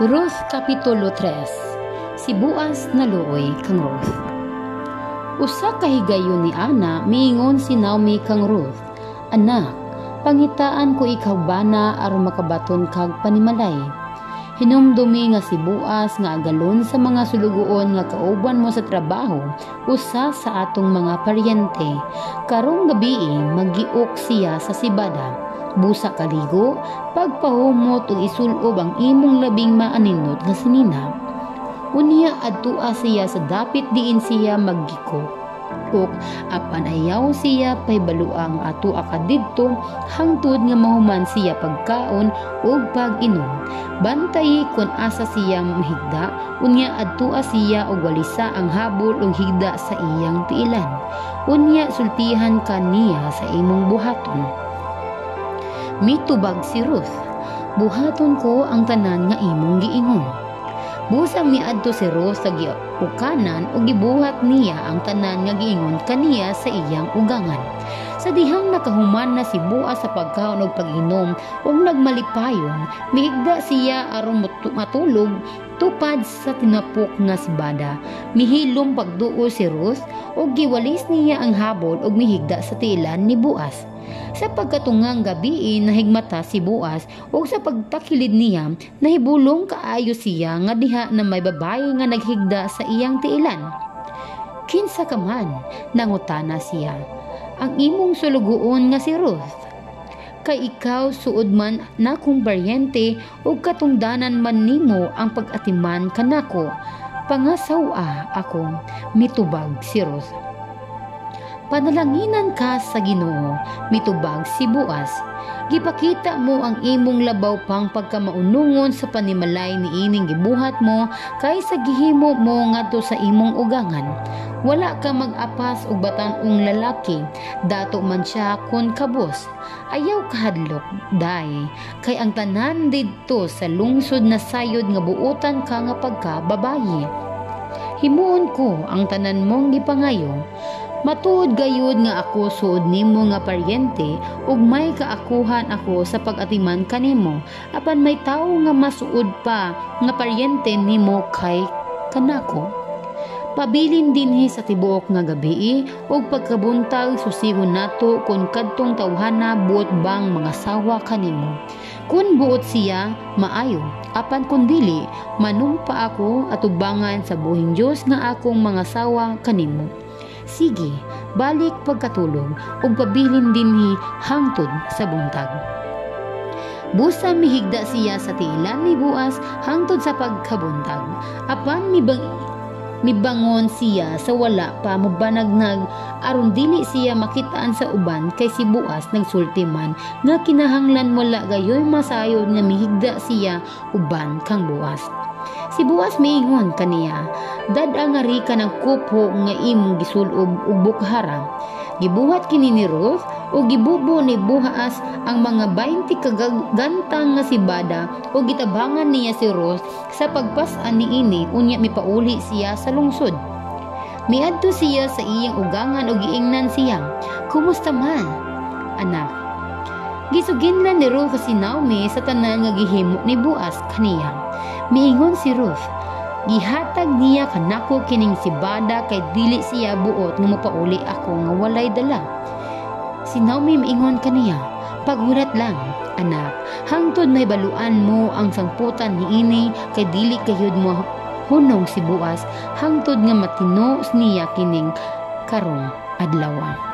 Ruth Kapitulo 3. Si Boaz naluoy kang Ruth. Usa ka higayon ni Ana miingon si Naomi kang Ruth, "Anak, pangitaan ko ikaw bana aron makabaton kag panimalay." Hinumdumi nga si Boaz nga agalon sa mga sulugoon nga kauban mo sa trabaho, usa sa atong mga paryente. Karong gabi maggiok siya sa sibada. Busa kaligo, pagpahumot ug isulob ang imong labing maaninot nga sinina. Unya adtua siya sa dapit diin siya maggiko. Ug apan ayaw siya pay baluang atua kadidto hangtod nga mahuman siya pagkaon ug pag-inom. Bantay kun asa siya mahigda, unya adtua siya og walisa ang habol ug higda sa iyang tiilan. Unya sultihan kaniya sa imong buhaton. Mitubag si Ruth, "Buhaton ko ang tanan nga imong giingon." Busa miadto si Ruth sa giukanan ug gibuhat niya ang tanan nga giingon kaniya sa iyang ugangan. Sa dihang nakahuman na si Boaz sa pagkaon ug pag-inom ug nagmalipayon, mihigda siya aron matulog tupad sa tinapok nga sibada. Mihilom pagduol si Ruth ug giwalis niya ang habol ug mihigda sa tiilan ni Boaz. Sa pagkatungang gabi nahigmata si Boaz ug sa pagtakilid niya nahibulong kaayo siya nga diha na may babae nga naghigda sa iyang tiilan. "Kinsa ka man?" nangutana siya. "Ang imong sulugoon nga si Ruth. Kay ikaw suod man na kong paryente ug katungdanan man nimo ang pag-atiman kanako. Pangasawa ako," mitubag si Ruth. "Panalanginan ka sa Ginoo," mitubag si Boaz. "Gipakita mo ang imong labaw pang pagkamaunungon sa panimalay niining gibuhat mo kaysa gihimo mo ngadto sa imong ugangan. Wala ka mag-apas og batan-ong lalaki, dato man siya kon kabos. Ayaw kahadlok, day, kay ang tanan didto sa lungsod na sayod nga buotan ka nga pagka-babayi. Himuon ko ang tanan mong gipangayo. Matuod gayud nga ako suod nimo nga paryente ug may kaakuhan ako sa pag-atiman kanimo, apan may tawo nga masuod pa nga paryente nimo kay kanako. Pabilin dinhi sa tibuok nga gabi ug pagkabuntag susigon nato kun kadtong tawhana buot bang mga sawa kanimo. Kun buot siya, maayo, apan kun dili, manumpa ako atubangan sa buhing Dios nga akong mga sawa kanimo. Sige, balik pagkatulog ug pabilin dinhi hangtod sa buntag." Busa mihigda siya sa tiilan ni Boaz hangtod sa pagkabuntag. Apan mibangon siya sa wala pa mabanagnag aron dili siya makitaan sa uban kay si Boaz nagsulti man nga kinahanglan wala gayoy masayod nga mihigda siya uban kang Boaz. Si Boaz miingon kaniya, "Dad-a nga ri ka ng kupo nga imong gisulob ug bukhara." Gibuhat kini ni Ruth ug gibubo ni Boaz ang mga 20 kagantang nga sibada ug gitabangan niya si Ruth sa pagpas-an niini unya mipauli siya sa lungsod. Miadto siya sa iyang ugangan ug giingnan siya, "Kumusta man, anak?" Gisuginlan ni Ruth si Naomi sa tanan nga gihimo ni Boaz kaniya. Miingon si Ruth, "Gihatag niya kanako kining sibada kay dili siya buot nga mopauli ako nga walay dala." Si Naomi miingon kaniya, "Pagurat lang, anak, hangtod may baluan mo ang sangputan niini kay dili gayud mo hunong si Boaz hangtod nga matino niya kining karong adlaw."